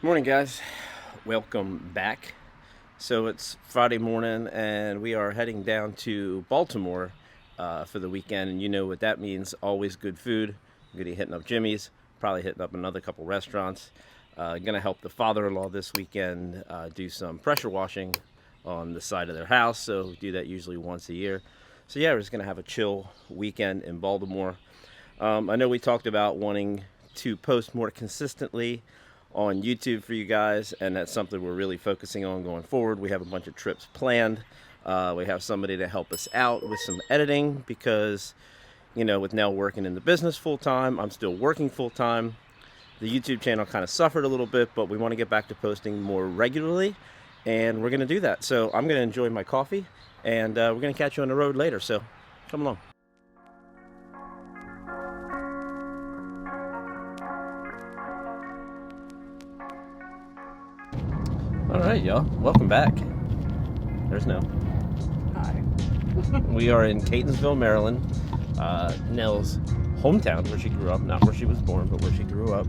Morning, guys. Welcome back. So it's Friday morning and we are heading down to Baltimore for the weekend, and you know what that means. Always good food. I'm gonna be hitting up Jimmy's, probably hitting up another couple restaurants. Gonna help the father-in-law this weekend do some pressure washing on the side of their house. So we do that usually once a year. So yeah, we're just gonna have a chill weekend in Baltimore. I know we talked about wanting to post more consistently on YouTube for you guys, and that's something we're really focusing on going forward. We have a bunch of trips planned. We have somebody to help us out with some editing because, you know, with Nell working in the business full-time, I'm still working full-time. The YouTube channel kind of suffered a little bit, but we want to get back to posting more regularly, and we're going to do that. So I'm going to enjoy my coffee, and we're going to catch you on the road later, so come along. All right, y'all. Welcome back. There's Nell. Hi. We are in Catonsville, Maryland, Nell's hometown, where she grew up. Not where she was born, but where she grew up.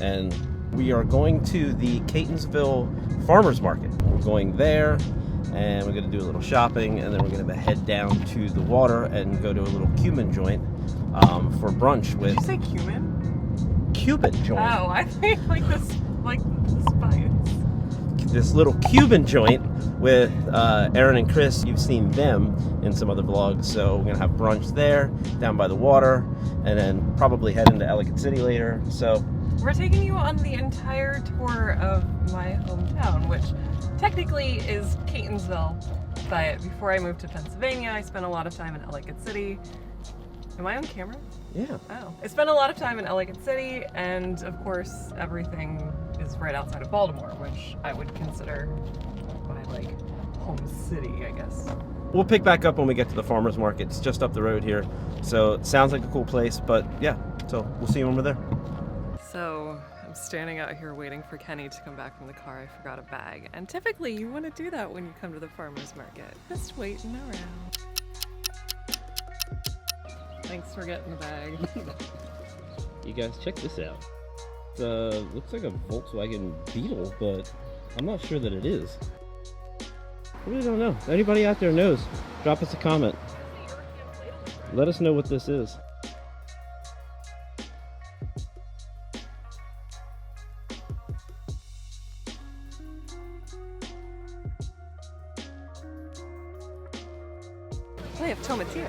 And we are going to the Catonsville Farmers Market. We're going there, and we're going to do a little shopping, and then we're going to head down to the water and go to a little Cuban joint for brunch with... Did you say Cuban? Cuban joint. Oh, I think like the spice. This little Cuban joint with Aaron and Chris. You've seen them in some other vlogs, so we're gonna have brunch there down by the water, and then probably head into Ellicott City later. So We're taking you on the entire tour of my hometown, which technically is Catonsville, but before I moved to Pennsylvania, I spent a lot of time in Ellicott City. Am I on camera? yeah. Oh. I spent a lot of time in Ellicott City, and of course everything is right outside of Baltimore, which I would consider my home city, I guess. We'll pick back up when we get to the farmers market. It's just up the road here, so it sounds like a cool place. But yeah, so we'll see you when we're there. So I'm standing out here waiting for Kenny to come back from the car. I forgot a bag, and typically you want to do that when you come to the farmers market. Just waiting around. Thanks for getting the bag. You guys, check this out. Looks like a Volkswagen Beetle, but I'm not sure that it is. I really don't know. Anybody out there knows? Drop us a comment. Let us know what this is. They have tomatillos.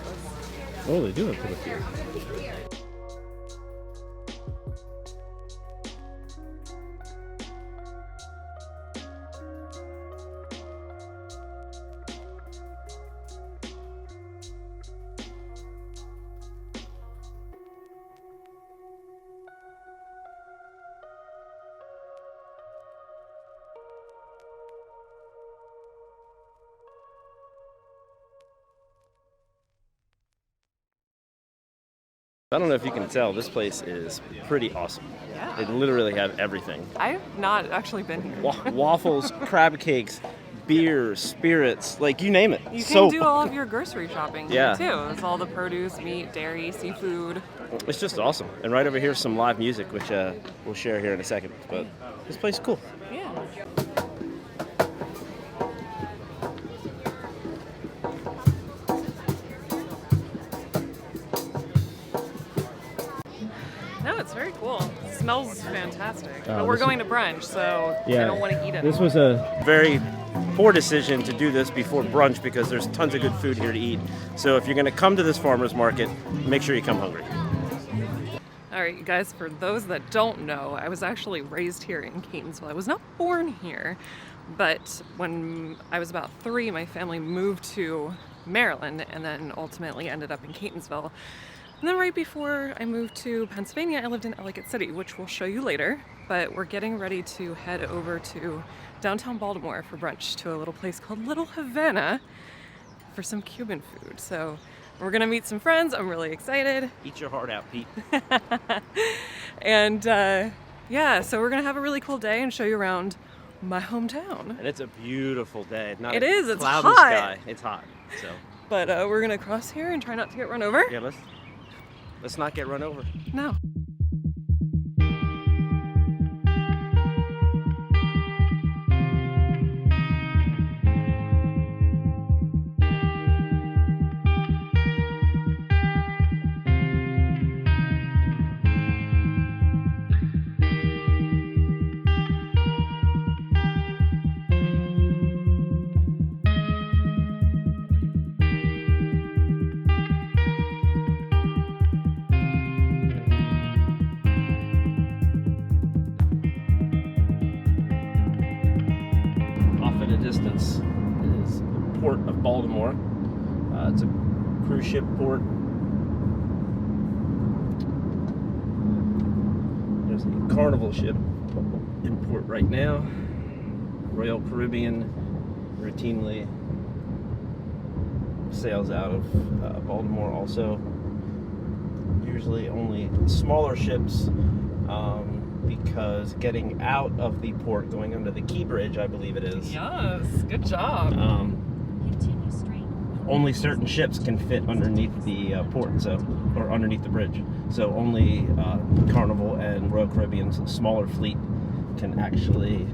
Oh, they do have tomatillos. I don't know if you can tell, this place is pretty awesome. Yeah. They literally have everything. I've not actually been here. Waffles, crab cakes, beers, spirits, like you name it. You can Soap. do all of your grocery shopping Yeah. here too. It's all the produce, meat, dairy, seafood. It's just awesome. And right over here is some live music, which we'll share here in a second. But this place is cool. Yeah. No, it's very cool. It smells fantastic. But we're going to brunch, so I don't want to eat it. This was a very poor decision to do this before brunch because there's tons of good food here to eat. So if you're going to come to this farmer's market, make sure you come hungry. All right, you guys, for those that don't know, I was actually raised here in Catonsville. I was not born here, but when I was about 3, my family moved to Maryland and then ultimately ended up in Catonsville. And then right before I moved to Pennsylvania, I lived in Ellicott City, which we'll show you later, but we're getting ready to head over to downtown Baltimore for brunch to a little place called Little Havana for some Cuban food. So we're gonna meet some friends. I'm really excited. Eat your heart out, Pete. And yeah, so we're gonna have a really cool day and show you around my hometown. And it's a beautiful day. Not It a is, it's cloudy hot. sky. It's hot. So But we're gonna cross here and try not to get run over. yeah, let's not get run over. No. distance is the port of Baltimore. It's a cruise ship port. There's a Carnival ship in port right now. Royal Caribbean routinely sails out of Baltimore also. Usually only smaller ships, because getting out of the port, going under the Key Bridge, I believe it is. Yes, good job. Only certain ships can fit underneath the port, or underneath the bridge. So only Carnival and Royal Caribbean's smaller fleet can actually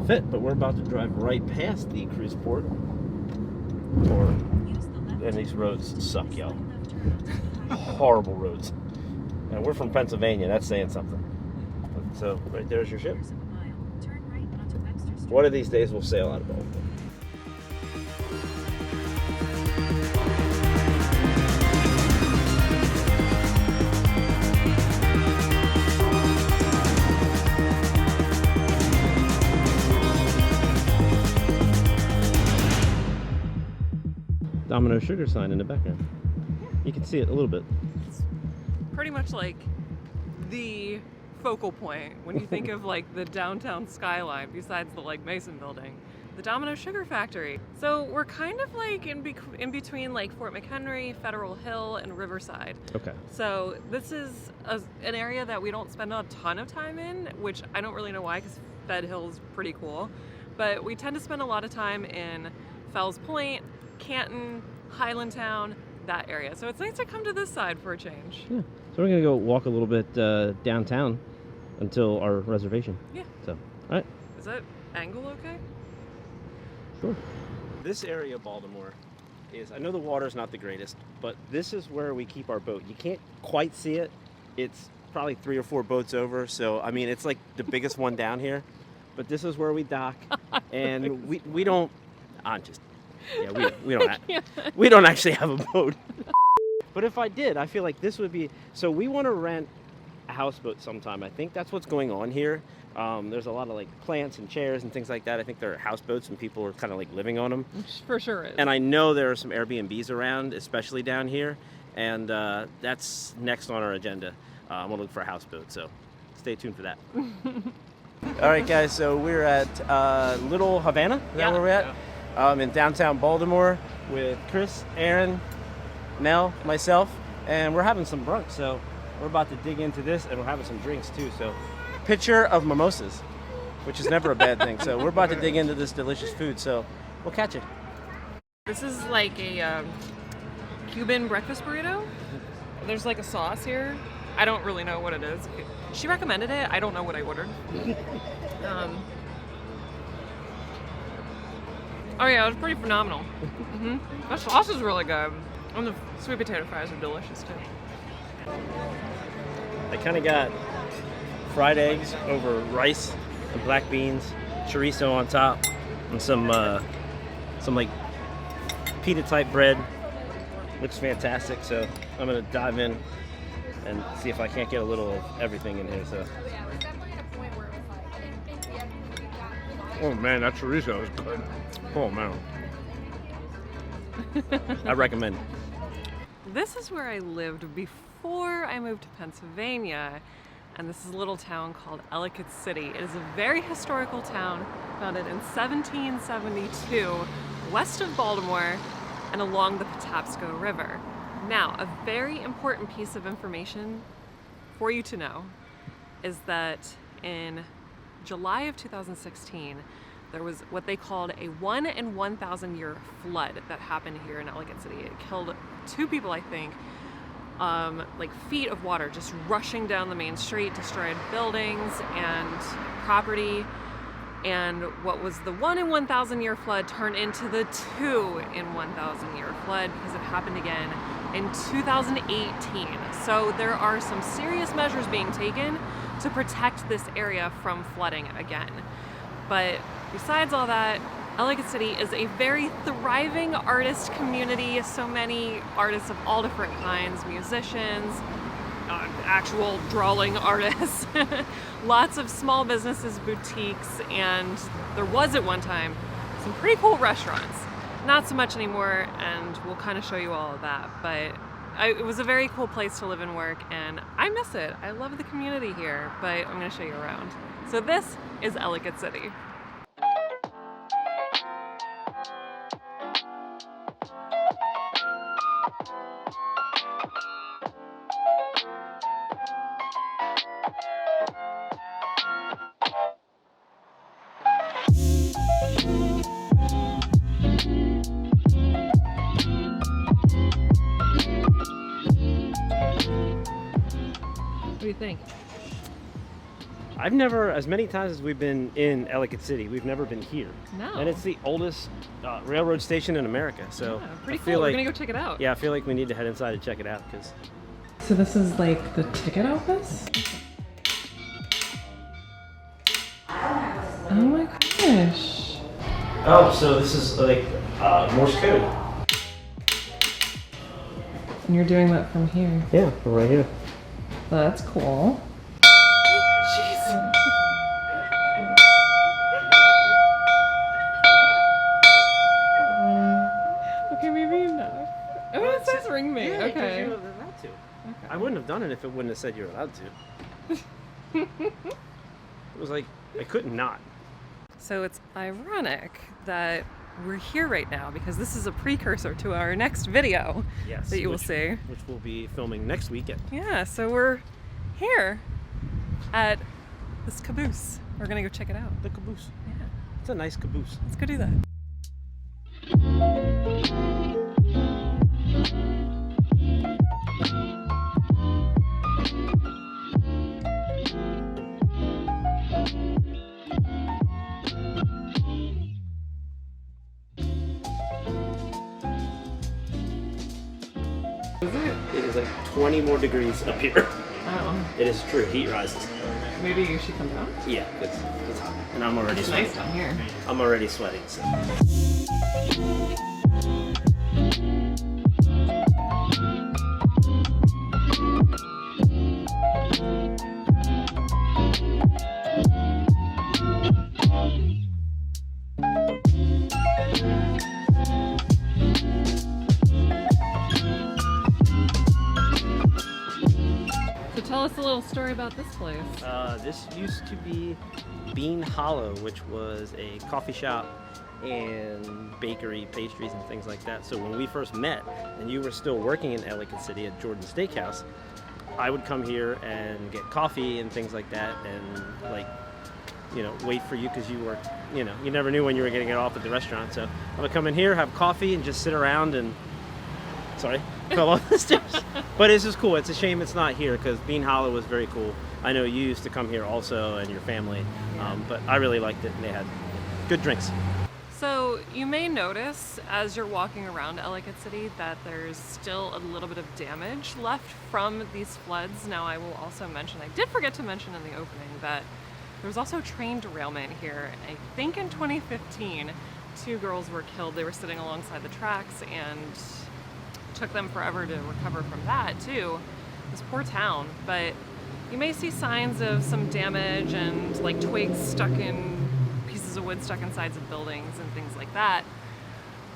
fit. But we're about to drive right past the cruise port, and these roads suck, y'all. Horrible roads. And we're from Pennsylvania. That's saying something. So right there's your ship. One of these days we'll sail out of Baltimore. Domino sugar sign in the background. You can see it a little bit. It's pretty much like the focal point when you think of like the downtown skyline, besides the like Mason building, the Domino Sugar Factory. So we're kind of like in between like Fort McHenry, Federal Hill, and Riverside. Okay. So this is an area that we don't spend a ton of time in, which I don't really know why, because Fed Hill's pretty cool. But we tend to spend a lot of time in Fells Point, Canton, Highlandtown, that area. So it's nice to come to this side for a change. Yeah. So we're gonna go walk a little bit downtown until our reservation. Yeah. So, all right. Is that angle okay? Sure. This area of Baltimore is, I know the water's not the greatest, but this is where we keep our boat. You can't quite see it. It's probably 3 or 4 boats over. So, I mean, it's like the biggest one down here. But this is where we dock. And we don't, we don't actually have a boat. But if I did, I feel like this would be, so we want to rent a houseboat sometime. I think that's what's going on here. There's a lot of like plants and chairs and things like that. I think there are houseboats and people are kind of like living on them. For sure is. And I know there are some Airbnbs around, especially down here. And that's next on our agenda. I'm going to look for a houseboat, so stay tuned for that. All right, guys, so we're at Little Havana. Is that where we're at? Yeah. In downtown Baltimore with Chris, Aaron, Nell, myself, and we're having some brunch. So we're about to dig into this, and we're having some drinks too. So picture of mimosas, which is never a bad thing. So we're about to dig into this delicious food. So we'll catch it. This is like a Cuban breakfast burrito. There's like a sauce here. I don't really know what it is. She recommended it. I don't know what I ordered. Oh yeah, it was pretty phenomenal. The sauce is really good. And the sweet potato fries are delicious too. I kind of got fried eggs over rice and black beans, chorizo on top, and some like pita type bread. Looks fantastic. So I'm gonna dive in and see if I can't get a little of everything in here. So. Oh man, that chorizo is good. Oh man. I recommend it. This is where I lived before I moved to Pennsylvania, and this is a little town called Ellicott City. It is a very historical town founded in 1772 west of Baltimore and along the Patapsco River. Now, a very important piece of information for you to know is that in July of 2016, there was what they called a 1 in 1,000 year flood that happened here in Ellicott City. It killed 2 people, I think. Like feet of water just rushing down the main street, destroyed buildings and property. And what was the 1 in 1,000 year flood turned into the 2 in 1,000 year flood because it happened again in 2018. So there are some serious measures being taken to protect this area from flooding again. But besides all that, Ellicott City is a very thriving artist community. So many artists of all different kinds, musicians, actual drawing artists, lots of small businesses, boutiques, and there was at one time some pretty cool restaurants. Not so much anymore, and we'll kind of show you all of that, but it was a very cool place to live and work, and I miss it. I love the community here, but I'm going to show you around. So this is Ellicott City. What do you think? I've never, as many times as we've been in Ellicott City, we've never been here. No. And it's the oldest railroad station in America. So yeah, pretty I feel cool. like, We're gonna go check it out. Yeah, I feel like we need to head inside and check it out because. So this is like the ticket office? Oh my gosh. Oh, so this is like Morse code. And you're doing that from here. Yeah, right here. Well, that's cool. Jeez. Okay, maybe enough. Oh, it says ring me. Yeah, okay. you're allowed to. Okay. I wouldn't have done it if it wouldn't have said you're allowed to. It was like, I couldn't not. So it's ironic that we're here right now because this is a precursor to our next video that you will see. Which we'll be filming next weekend. Yeah, so we're here at this caboose. We're gonna go check it out. The caboose. Yeah, It's a nice caboose. let's go do that. It is like 20 more degrees up here. Oh, It is true. Heat rises. maybe you should come down. Yeah, it's hot. And I'm already It's sweating. nice down here. I'm already sweating. So. So tell us a little story about this place. This used to be Bean Hollow, which was a coffee shop and bakery, pastries, and things like that. So when we first met, and you were still working in Ellicott City at Jordan Steakhouse, I would come here and get coffee and things like that, and like, you know, wait for you because you were, you know, you never knew when you were going to get off at the restaurant. So I would come in here, have coffee, and just sit around and. Sorry, fell off the stairs. But this is cool. It's a shame it's not here because Bean Hollow was very cool. I know you used to come here also and your family, but I really liked it and they had good drinks. So you may notice as you're walking around Ellicott City that there's still a little bit of damage left from these floods. Now I will also mention, I did forget to mention in the opening that there was also a train derailment here. I think in 2015, 2 girls were killed. They were sitting alongside the tracks and took them forever to recover from that too. This poor town, but you may see signs of some damage and like twigs stuck in pieces of wood stuck in sides of buildings and things like that.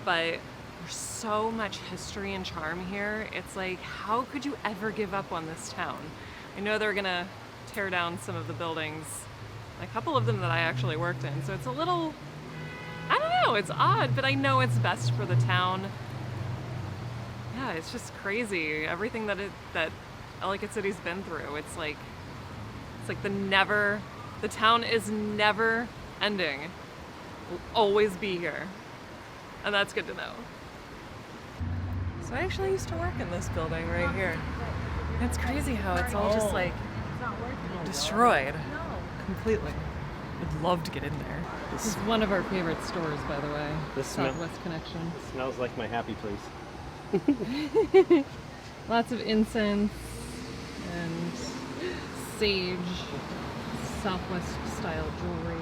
But there's so much history and charm here. It's like, how could you ever give up on this town? I know they're gonna tear down some of the buildings, a couple of them that I actually worked in. So it's a little, I don't know, it's odd, but I know it's best for the town. Yeah, it's just crazy. Everything that Ellicott City's been through. It's like the town is never ending. Will always be here. And that's good to know. So I actually used to work in this building right here. And it's crazy how it's all just like destroyed completely. I'd love to get in there. This is one of our favorite stores, by the way. Southwest Connection. Smells like my happy place. Lots of incense and sage, Southwest style jewelry.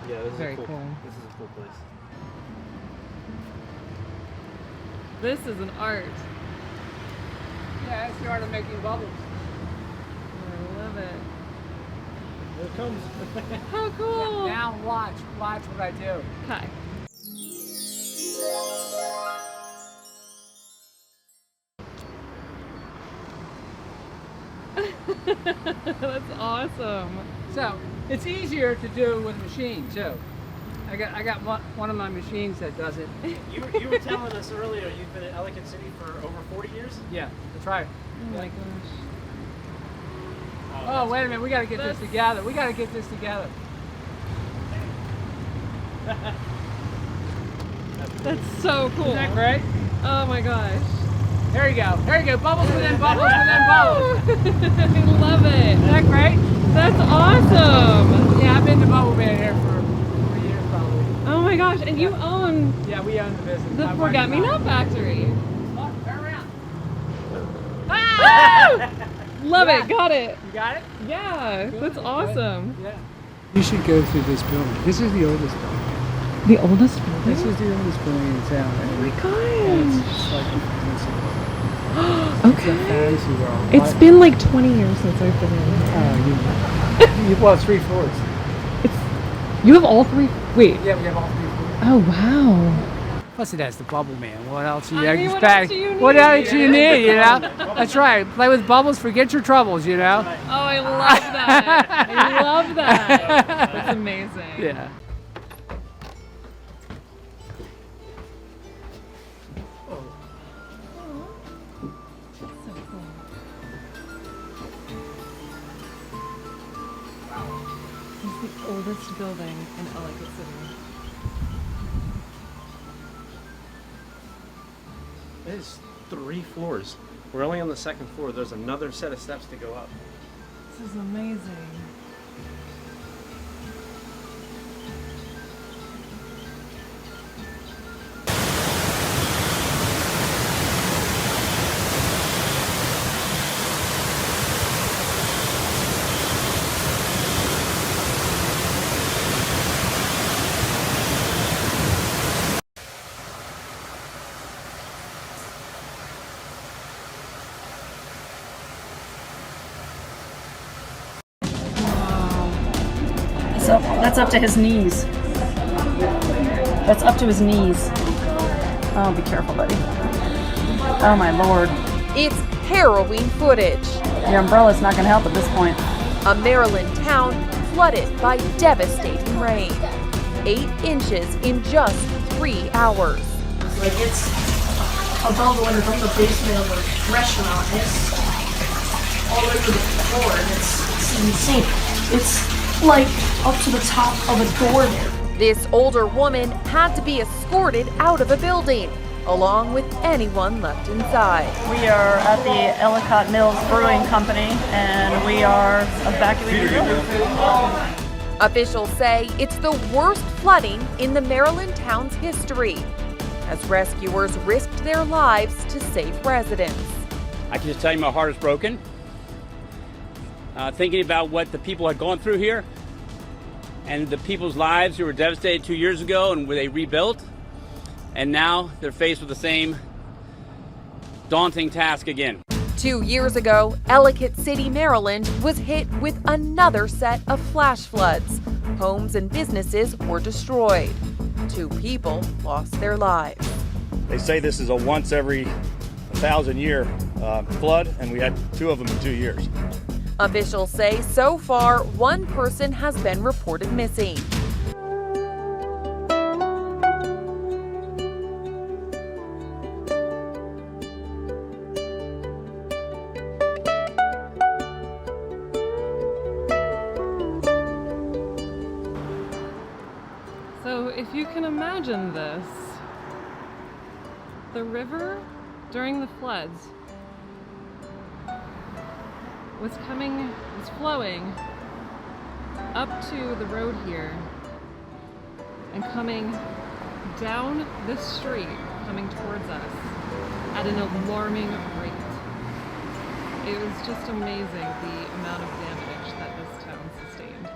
Yeah, this is Very cool. cool. This is a cool place. This is an art. Yeah, it's the art of making bubbles. I love it. Here it comes. How cool! Now watch what I do. Okay. That's awesome. So it's easier to do with a machine too. I got one of my machines that does it. You were telling us earlier you've been in Ellicott City for over 40 years? Yeah, that's right. Oh my gosh. Oh, wait a minute, we gotta get this together. We gotta get this together. That's so cool. Isn't that great? Oh my gosh. There you go. There you go. Bubbles within bubbles within bubbles. I love it. Isn't that great? That's awesome. Yeah, I've been to Bubble Man here for 3 years probably. Oh my gosh. And you own Yeah, we own the business. the My wife Forget and Me I. Not Factory. Look, turn around. Ah! Love Yeah. it. Got it. You got it? Yeah. Good, That's good. awesome. Yeah. You should go through this building. This is the oldest building. The oldest building? This is the oldest building in town. Oh my And gosh. it's just like a fantasy world. It's a Okay. fantasy world. It's been like 20 years since I've been in here. Well, it's 3 floors. You have all three? Wait. Yeah, we have all 3 floors. Oh, wow. Plus it has the bubble man. What else do you I mean, what expect? else do you What need? else do you need, you know? That's right. Play with bubbles, forget your troubles, you know? Oh, I love that. I love that. That's amazing. Yeah. So cool. This is the oldest building in Ellicott City. It is 3 floors. We're only on the 2nd floor. There's another set of steps to go up. This is amazing. That's up to his knees. That's up to his knees. Oh, be careful, buddy. Oh my lord. It's harrowing footage. Your umbrella's not gonna help at this point. A Maryland town flooded by devastating rain. 8 inches in just 3 hours. Like it's above one from the basement of a restaurant. It's all the way to the floor, and it's insane. It's like up to the top of a door there. This older woman had to be escorted out of a building, along with anyone left inside. We are at the Ellicott Mills Brewing Company, and we are evacuating the building. Officials say it's the worst flooding in the Maryland town's history, as rescuers risked their lives to save residents. I can just tell you my heart is broken. Thinking about what the people had gone through here and the people's lives who were devastated 2 years ago and where they rebuilt, and now they're faced with the same daunting task again. 2 years ago, Ellicott City, Maryland was hit with another set of flash floods. Homes and businesses were destroyed. 2 people lost their lives. They say this is a once every 1,000-year flood, and we had 2 of them in 2 years. Officials say so far, 1 person has been reported missing. So if you can imagine this, the river during the floods was flowing up to the road here and coming down this street, coming towards us at an alarming rate. It was just amazing the amount of damage that this town sustained.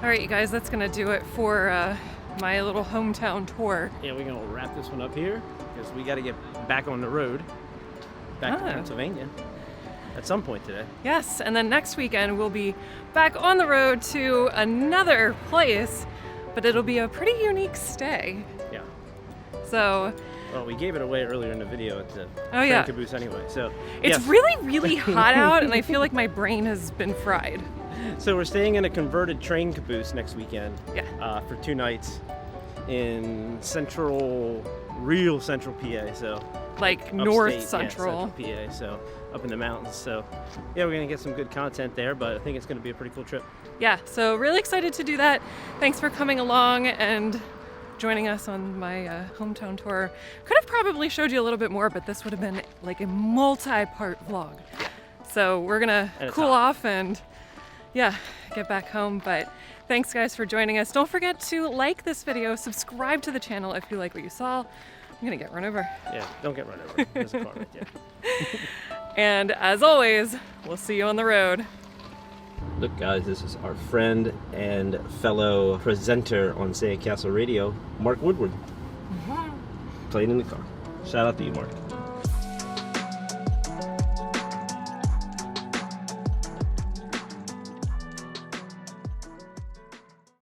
All right, you guys, that's gonna do it for my little hometown tour. Yeah, we're gonna wrap this one up here because we got to get back on the road, back to Pennsylvania at some point today. Yes, and then next weekend we'll be back on the road to another place, but it'll be a pretty unique stay. Yeah. So. Well, we gave it away earlier in the video at the train caboose anyway. So it's yes. really hot out, and I feel like my brain has been fried. So we're staying in a converted train caboose next weekend. Yeah. For 2 nights in real central PA. So like upstate, north central. Yeah, central PA. So up in the mountains. So yeah, we're gonna get some good content there, but I think it's gonna be a pretty cool trip. Yeah. So really excited to do that. Thanks for coming along and joining us on my hometown tour. Could have probably showed you a little bit more, but this would have been like a multi-part vlog. Yeah. So we're gonna cool off and get back home. But thanks guys for joining us. Don't forget to like this video, subscribe to the channel if you like what you saw. I'm gonna get run over. Yeah, don't get run over. There's a car right there. And as always, we'll see you on the road. Look guys, this is our friend and fellow presenter on Say Castle Radio, Mark Woodward. Playing in the car. Shout out to you, Mark.